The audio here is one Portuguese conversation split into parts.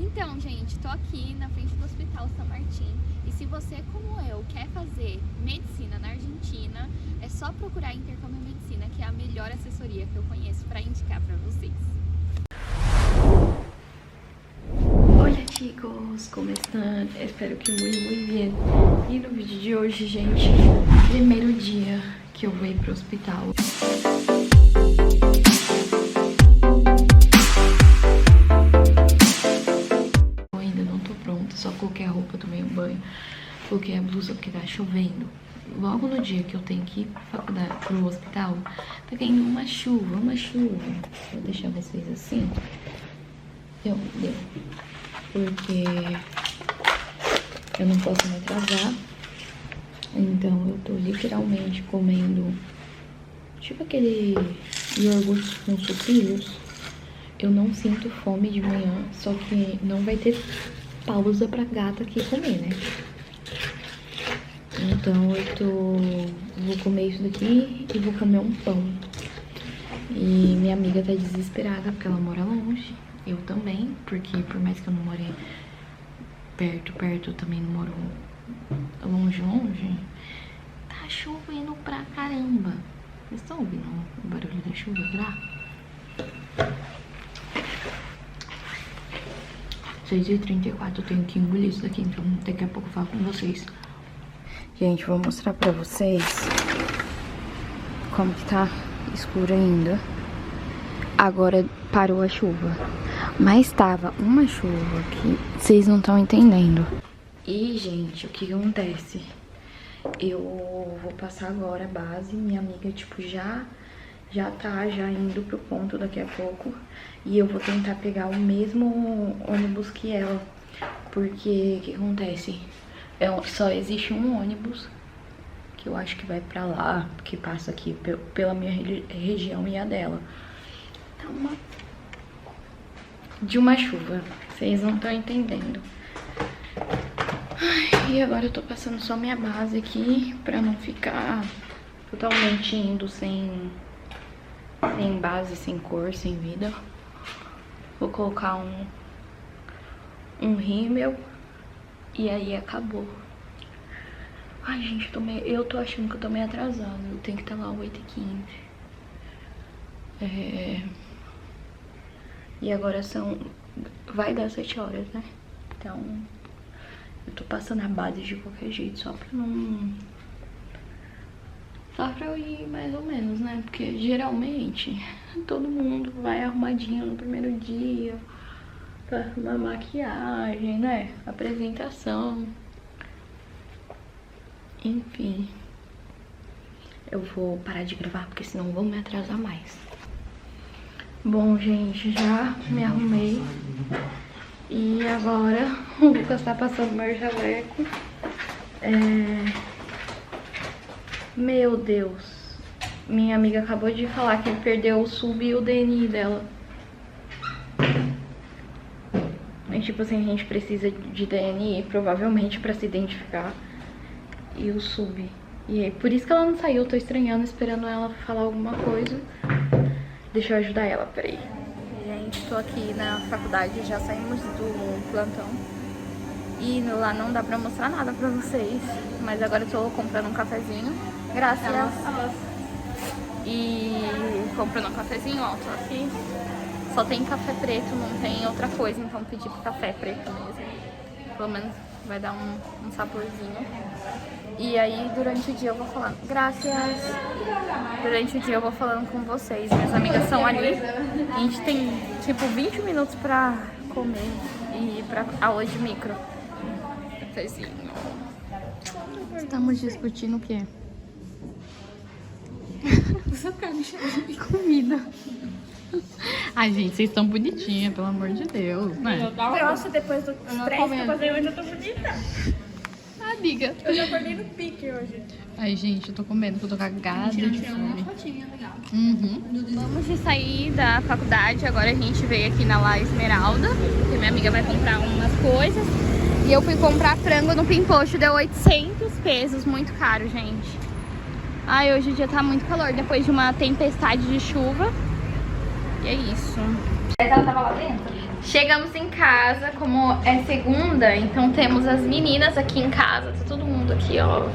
Então, gente, tô aqui na frente do Hospital São Martín e se você, como eu, quer fazer medicina na Argentina, é só procurar Intercâmbio Medicina, que é a melhor assessoria que eu conheço para indicar para vocês. Olá, chicos, como estão? Espero que muito bem. E no vídeo de hoje, gente, primeiro dia que eu vou ir pro hospital. Eu ainda não tô pronta, só coloquei a roupa, tomei um banho, coloquei a blusa porque tá chovendo. Logo no dia que eu tenho que ir pra faculdade, pro hospital, tá caindo uma chuva. Vou deixar vocês assim. Deu. Porque eu não posso me atrasar. Então eu tô literalmente comendo tipo aquele iogurte com sucrilhos. Eu não sinto fome de manhã, só que não vai ter pausa pra gata aqui comer, né? Então vou comer isso daqui e vou comer um pão. E minha amiga tá desesperada porque ela mora longe. Eu também, porque por mais que eu não more perto, eu também não moro longe. Tá chovendo pra caramba. Vocês estão ouvindo o barulho da chuva lá? 6h34, eu tenho que engolir isso daqui, então daqui a pouco eu falo com vocês. Gente, vou mostrar pra vocês como que tá escuro ainda. Agora parou a chuva, mas tava uma chuva que vocês não estão entendendo. E, gente, o que acontece? Eu vou passar agora a base, minha amiga, tipo, já indo pro ponto daqui a pouco. E eu vou tentar pegar o mesmo ônibus que ela, porque o que acontece? Só existe um ônibus que eu acho que vai pra lá, que passa aqui pela minha região e a dela. Tá de uma chuva, vocês não estão entendendo. Ai, e agora eu tô passando só minha base aqui pra não ficar totalmente indo sem base, sem cor, sem vida. Vou colocar um rímel e aí acabou. Ai, gente, eu tô achando que eu tô meio atrasada. Eu tenho que estar lá 8h15. E agora vai dar 7 horas, né? Então, eu tô passando a base de qualquer jeito, só pra eu ir mais ou menos, né? Porque geralmente todo mundo vai arrumadinho no primeiro dia, pra arrumar maquiagem, né? Apresentação. Enfim. Eu vou parar de gravar, porque senão eu vou me atrasar mais. Bom, gente, já me arrumei. E agora o Lucas tá passando meu jaleco. Meu Deus. Minha amiga acabou de falar que perdeu o sub e o DNI dela. E tipo assim, a gente precisa de DNI, provavelmente, pra se identificar. E o sub. E é por isso que ela não saiu. Eu tô estranhando, esperando ela falar alguma coisa. Deixa eu ajudar ela, peraí. Gente, tô aqui na faculdade, já saímos do plantão. E lá não dá pra mostrar nada pra vocês. Mas agora eu tô comprando um cafezinho. Graças. E comprando um cafezinho, ó, tô aqui. Só tem café preto, não tem outra coisa, então pedi pro café preto mesmo. Pelo menos vai dar um saborzinho. E aí durante o dia eu vou falando. Graças. Durante o dia eu vou falando com vocês. Minhas amigas são ali. A gente tem tipo 20 minutos pra comer e ir pra aula de micro. Cafezinho. Estamos discutindo o quê? Comida. Ai, gente, vocês estão bonitinhas, pelo amor de Deus, né? Nossa, depois do estresse que eu passei hoje, eu tô bonita. Amiga. Eu já acordei no pique hoje. Ai, gente, eu tô comendo, porque eu tô cagada de fome. Vamos de sair da faculdade. Agora a gente veio aqui na La Esmeralda, porque minha amiga vai comprar umas coisas. E eu fui comprar frango no Pimpocho, deu 800 pesos, muito caro, gente. Ai, hoje o dia tá muito calor, depois de uma tempestade de chuva. E é isso. Ela tava lá dentro? Chegamos em casa, como é segunda, então temos as meninas aqui em casa, tá todo mundo aqui, ó.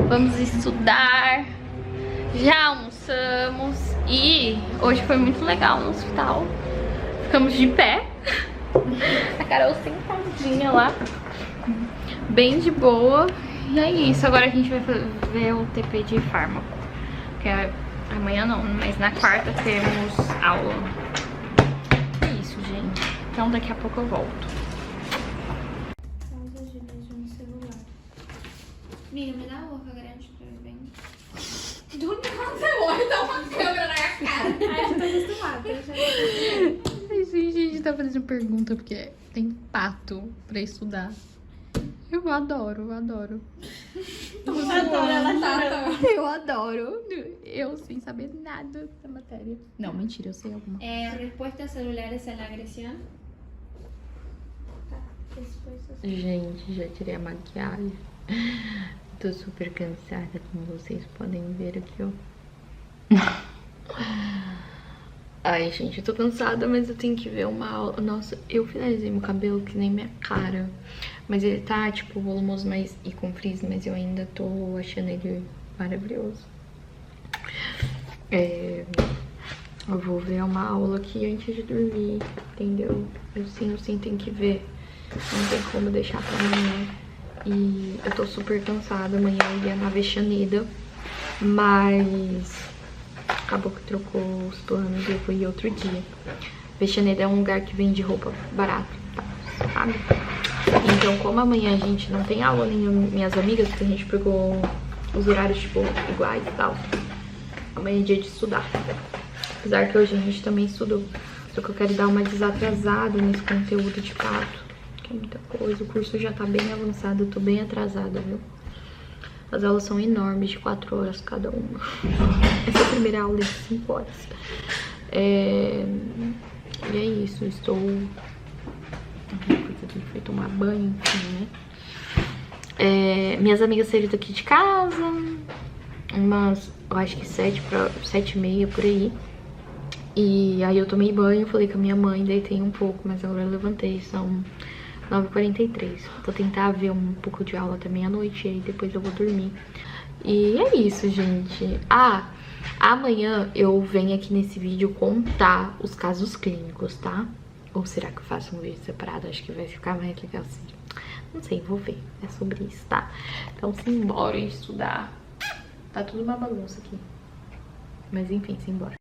Vamos estudar, já almoçamos e hoje foi muito legal no hospital. Ficamos de pé, a Carol sentadinha lá, bem de boa. E é isso, agora a gente vai ver o TP de fármaco, que é amanhã não, mas na quarta temos aula. É isso, gente. Então daqui a pouco eu volto. Amiga, me dá a boca grande pra eu ver. Do nada você olha e dá uma câmera na minha cara. Ai, eu tô acostumada. A gente tá fazendo pergunta porque tem pato pra estudar. Eu adoro, eu adoro. Eu adoro. Eu sem saber nada da matéria. Não, mentira, eu sei alguma. Respuesta celular é la agresión. Gente, já tirei a maquiagem. Tô super cansada, como vocês podem ver aqui, ó. Ai, gente, eu tô cansada, mas eu tenho que ver uma aula. Nossa, eu finalizei meu cabelo que nem minha cara. Mas ele tá, tipo, volumoso e com frizz, mas eu ainda tô achando ele maravilhoso. Eu vou ver uma aula aqui antes de dormir, entendeu? Eu sim tenho que ver. Não tem como deixar pra amanhã. E eu tô super cansada. Amanhã eu ia na Avexaneda, mas acabou que trocou os planos e eu fui outro dia. Avexaneda é um lugar que vende roupa barata, tá? Sabe? Então, como amanhã a gente não tem aula, nem minhas amigas, porque a gente pegou os horários, tipo, iguais e tal. Amanhã é dia de estudar. Apesar que hoje a gente também estudou. Só que eu quero dar uma desatrasada nesse conteúdo de pato, que é muita coisa. O curso já tá bem avançado, eu tô bem atrasada, viu? As aulas são enormes, de 4 horas cada uma. Essa é a primeira aula de 5 horas. E é isso, estou... Foi tomar banho, enfim, né? Minhas amigas saíram daqui de casa, umas, eu acho que 7h30 por aí. E aí eu tomei banho, falei com a minha mãe, deitei um pouco, mas agora eu levantei, são 9h43. Vou tentar ver um pouco de aula até meia-noite e aí depois eu vou dormir. E é isso, gente. Amanhã eu venho aqui nesse vídeo contar os casos clínicos, tá? Ou será que eu faço um vídeo separado? Acho que vai ficar mais legal assim. Não sei, vou ver. É sobre isso, tá? Então, simbora estudar. Tá tudo uma bagunça aqui. Mas enfim, simbora.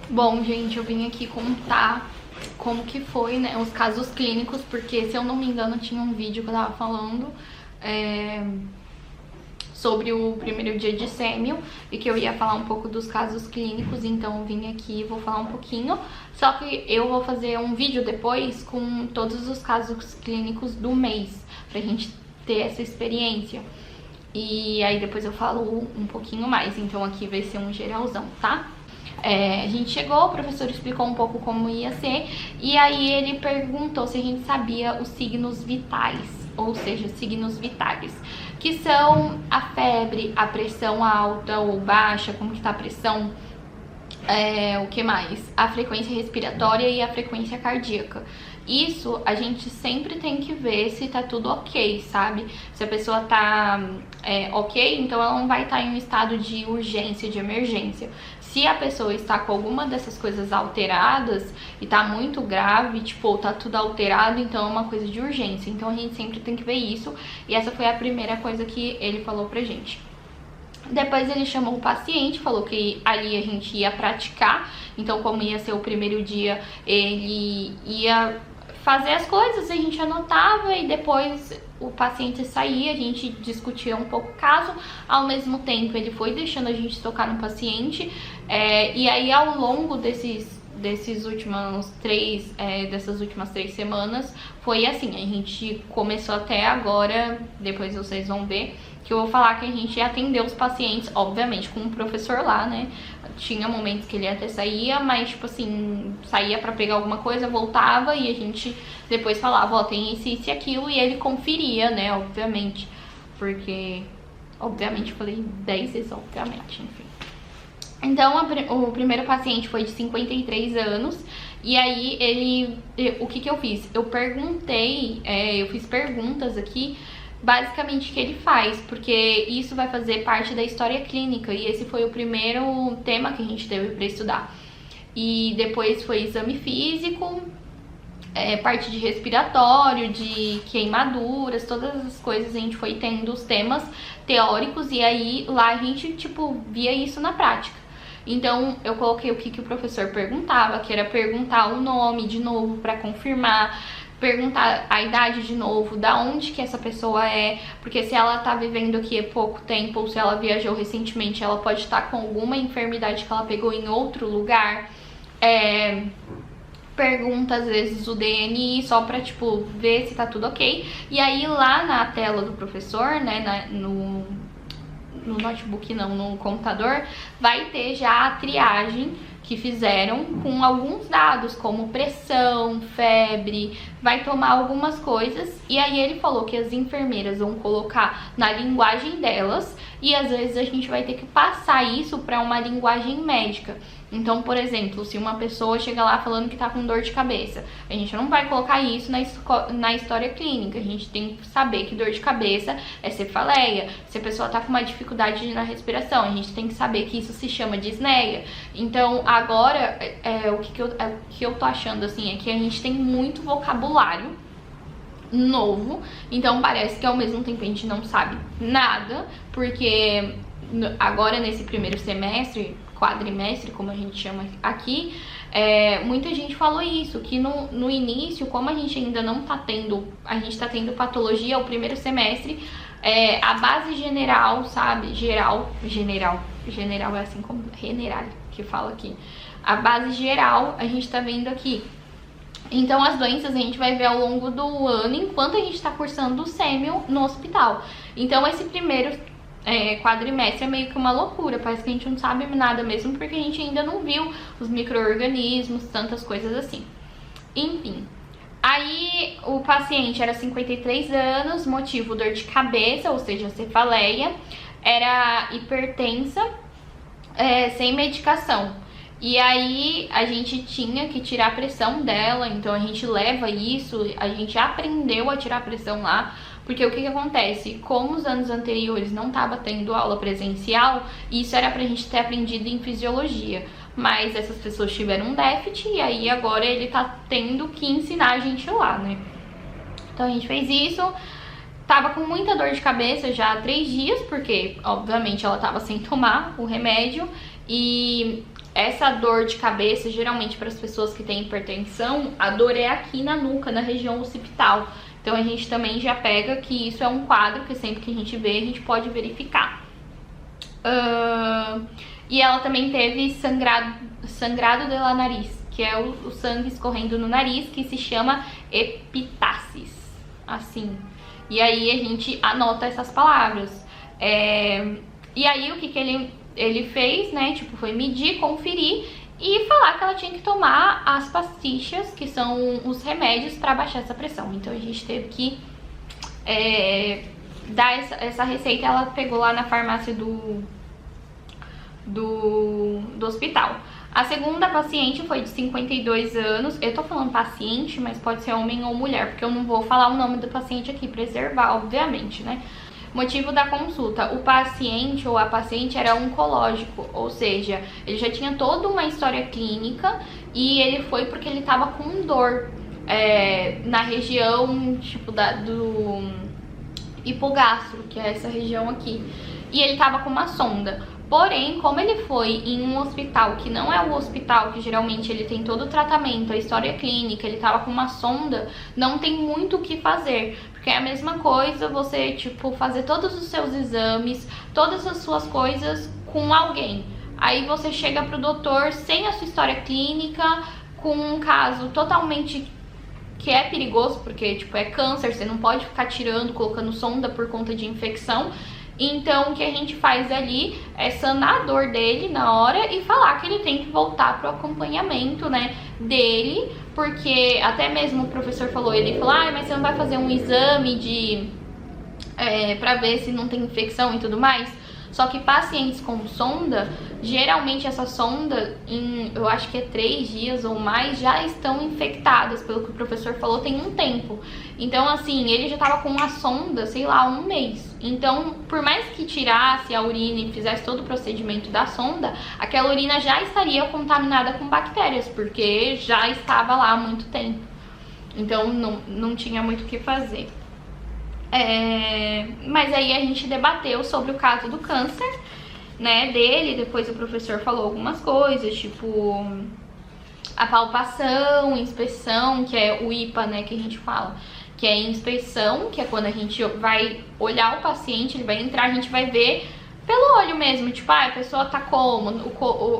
Bom, gente, eu vim aqui contar como que foi, né, os casos clínicos, porque, se eu não me engano, tinha um vídeo que eu tava falando sobre o primeiro dia de sêmio e que eu ia falar um pouco dos casos clínicos, então eu vim aqui e vou falar um pouquinho. Só que eu vou fazer um vídeo depois com todos os casos clínicos do mês, pra gente ter essa experiência. E aí depois eu falo um pouquinho mais, então aqui vai ser um geralzão, tá? A gente chegou, o professor explicou um pouco como ia ser, e aí ele perguntou se a gente sabia os signos vitais, ou seja, signos vitais, que são a febre, a pressão alta ou baixa, como que tá a pressão, o que mais? A frequência respiratória e a frequência cardíaca. Isso a gente sempre tem que ver se tá tudo ok, sabe? Se a pessoa tá ok, então ela não vai estar em um estado de urgência, de emergência. Se a pessoa está com alguma dessas coisas alteradas e tá muito grave, tipo, tá tudo alterado, então é uma coisa de urgência. Então a gente sempre tem que ver isso. E essa foi a primeira coisa que ele falou pra gente. Depois ele chamou o paciente, falou que ali a gente ia praticar. Então, como ia ser o primeiro dia, ele ia fazer as coisas, a gente anotava e depois o paciente saía, a gente discutia um pouco o caso. Ao mesmo tempo, ele foi deixando a gente tocar no paciente. E aí, ao longo dessas últimas 3 semanas, foi assim, a gente começou até agora, depois vocês vão ver, que eu vou falar que a gente atendeu os pacientes, obviamente, com o professor lá, né? Tinha momentos que ele até saía, mas, tipo assim, saía pra pegar alguma coisa, voltava e a gente depois falava, ó, tem isso e aquilo, e ele conferia, né, obviamente. Porque, obviamente, eu falei 10 vezes, obviamente, enfim. Então, o primeiro paciente foi de 53 anos, e aí o que eu fiz? Eu perguntei, eu fiz perguntas aqui, basicamente o que ele faz, porque isso vai fazer parte da história clínica, e esse foi o primeiro tema que a gente teve para estudar. E depois foi exame físico, parte de respiratório, de queimaduras, todas as coisas a gente foi tendo os temas teóricos, e aí lá a gente, tipo, via isso na prática. Então, eu coloquei o que o professor perguntava, que era perguntar o nome de novo para confirmar, perguntar a idade de novo, da onde que essa pessoa é, porque se ela tá vivendo aqui há pouco tempo ou se ela viajou recentemente, ela pode estar com alguma enfermidade que ela pegou em outro lugar. Pergunta às vezes o DNI só pra, tipo, ver se tá tudo ok. E aí lá na tela do professor, né, no notebook não, no computador, vai ter já a triagem que fizeram com alguns dados, como pressão, febre, vai tomar algumas coisas. E aí ele falou que as enfermeiras vão colocar na linguagem delas, e às vezes a gente vai ter que passar isso para uma linguagem médica. Então, por exemplo, se uma pessoa chega lá falando que tá com dor de cabeça, a gente não vai colocar isso na história clínica. A gente tem que saber que dor de cabeça é cefaleia. Se a pessoa tá com uma dificuldade na respiração, a gente tem que saber que isso se chama disneia. Então, agora, o que eu tô achando, assim, é que a gente tem muito vocabulário novo, então parece que ao mesmo tempo a gente não sabe nada, porque agora nesse primeiro semestre, quadrimestre, como a gente chama aqui, muita gente falou isso, que no início, como a gente ainda não tá tendo, a gente tá tendo patologia o primeiro semestre, a base general, sabe, general é assim como general que fala aqui, a base geral a gente tá vendo aqui. Então as doenças a gente vai ver ao longo do ano, enquanto a gente tá cursando o sêmio no hospital. Então esse primeiro quadrimestre é meio que uma loucura, parece que a gente não sabe nada mesmo, porque a gente ainda não viu os micro-organismos, tantas coisas assim. Enfim, aí o paciente era 53 anos, motivo dor de cabeça, ou seja, cefaleia, era hipertensa, sem medicação. E aí a gente tinha que tirar a pressão dela, então a gente leva isso, a gente aprendeu a tirar a pressão lá, porque o que acontece? Como os anos anteriores não estava tendo aula presencial, isso era pra gente ter aprendido em fisiologia, mas essas pessoas tiveram um déficit e aí agora ele tá tendo que ensinar a gente lá, né? Então a gente fez isso, tava com muita dor de cabeça já há 3 dias, porque obviamente ela tava sem tomar o remédio, e essa dor de cabeça, geralmente para as pessoas que têm hipertensão, a dor é aqui na nuca, na região occipital. Então a gente também já pega que isso é um quadro que sempre que a gente vê, a gente pode verificar. E ela também teve sangrado de la nariz, que é o sangue escorrendo no nariz, que se chama epitáxis, assim. E aí a gente anota essas palavras. E aí o que ele fez, né, tipo, foi medir, conferir e falar que ela tinha que tomar as pastilhas, que são os remédios para baixar essa pressão. Então a gente teve que dar essa receita, ela pegou lá na farmácia do hospital. A segunda paciente foi de 52 anos, eu tô falando paciente, mas pode ser homem ou mulher, porque eu não vou falar o nome do paciente aqui, preservar, obviamente, né? Motivo da consulta: o paciente ou a paciente era oncológico, ou seja, ele já tinha toda uma história clínica e ele foi porque ele tava com dor na região, tipo, do hipogastro, que é essa região aqui, e ele tava com uma sonda. Porém, como ele foi em um hospital que não é o hospital que geralmente ele tem todo o tratamento, a história clínica, ele tava com uma sonda, não tem muito o que fazer. Porque é a mesma coisa você, tipo, fazer todos os seus exames, todas as suas coisas com alguém. Aí você chega pro doutor sem a sua história clínica, com um caso totalmente que é perigoso, porque, tipo, é câncer, você não pode ficar tirando, colocando sonda por conta de infecção. Então, o que a gente faz ali é sanar a dor dele na hora e falar que ele tem que voltar pro acompanhamento, né, dele, porque até mesmo o professor falou, ele falou, mas você não vai fazer um exame pra ver se não tem infecção e tudo mais? Só que pacientes com sonda, geralmente essa sonda, eu acho que é 3 dias ou mais, já estão infectadas, pelo que o professor falou, tem um tempo. Então, assim, ele já tava com a sonda, sei lá, 1 mês. Então, por mais que tirasse a urina e fizesse todo o procedimento da sonda, aquela urina já estaria contaminada com bactérias, porque já estava lá há muito tempo. Então, não tinha muito o que fazer. Mas aí a gente debateu sobre o caso do câncer, né, dele. Depois o professor falou algumas coisas, tipo a palpação, inspeção, que é o IPA, né, que a gente fala, que é inspeção, que é quando a gente vai olhar o paciente, ele vai entrar, a gente vai ver pelo olho mesmo, tipo, a pessoa tá como,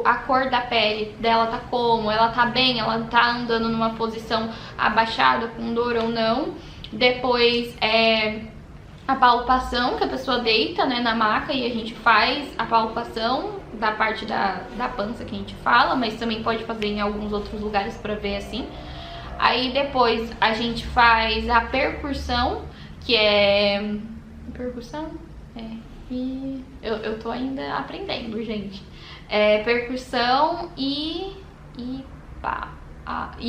a cor da pele dela tá como, ela tá bem, ela tá andando numa posição abaixada, com dor ou não. Depois a palpação, que a pessoa deita, né, na maca, e a gente faz a palpação da parte da pança que a gente fala, mas também pode fazer em alguns outros lugares pra ver assim. Aí depois a gente faz a percussão, que é... Percussão? E eu tô ainda aprendendo, gente. Percussão e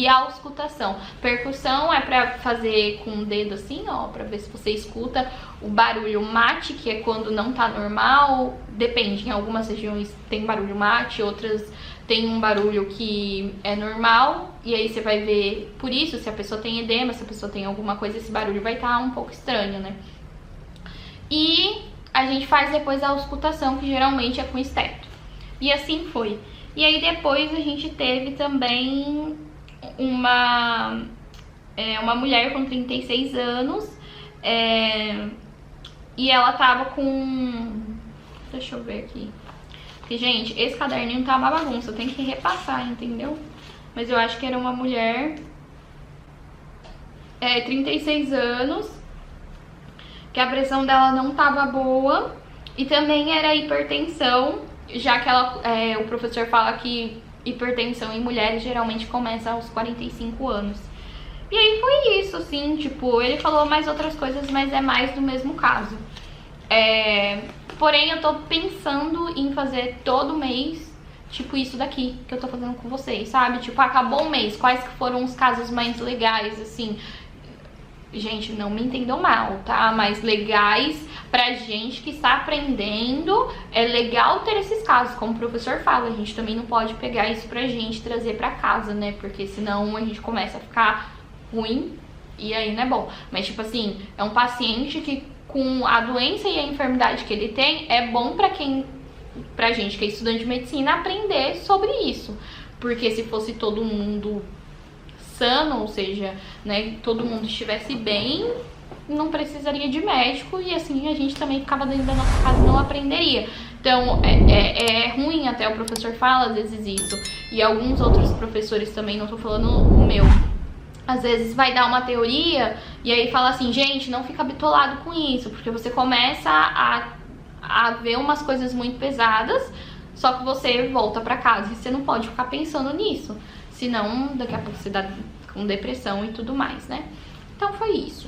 a auscultação. Percussão é pra fazer com o dedo assim, ó, pra ver se você escuta o barulho mate, que é quando não tá normal. Depende, em algumas regiões tem barulho mate, outras tem um barulho que é normal. E aí você vai ver, por isso, se a pessoa tem edema, se a pessoa tem alguma coisa, esse barulho vai estar um pouco estranho, né? E a gente faz depois a auscultação, que geralmente é com esteto. E assim foi. E aí depois a gente teve também uma mulher com 36 anos, e ela tava com... Deixa eu ver aqui. Porque, gente, esse caderninho tá uma bagunça, eu tenho que repassar, entendeu? Mas eu acho que era uma mulher, 36 anos, que a pressão dela não tava boa, e também era hipertensão, já que o professor fala que hipertensão em mulheres geralmente começa aos 45 anos. E aí foi isso, assim, tipo, ele falou mais outras coisas, mas é mais do mesmo caso. Porém, eu tô pensando em fazer todo mês, tipo, isso daqui que eu tô fazendo com vocês, sabe? Tipo, acabou o mês, quais que foram os casos mais legais, assim... Gente, não me entendam mal, tá? Mas legais pra gente que está aprendendo. É legal ter esses casos, como o professor fala. A gente também não pode pegar isso pra gente trazer pra casa, né? Porque senão a gente começa a ficar ruim e aí não é bom. Mas, tipo assim, é um paciente que com a doença e a enfermidade que ele tem, é bom pra gente que é estudante de medicina aprender sobre isso. Porque se fosse todo mundo sano, ou seja, né, todo mundo estivesse bem, não precisaria de médico, e assim a gente também ficava dentro da nossa casa e não aprenderia. Então é ruim, até o professor fala às vezes isso, e alguns outros professores também, não tô falando o meu, às vezes vai dar uma teoria e aí fala assim, gente, não fica bitolado com isso, porque você começa a ver umas coisas muito pesadas, só que você volta pra casa e você não pode ficar pensando nisso. Senão, daqui a pouco você dá com depressão e tudo mais, né? Então foi isso.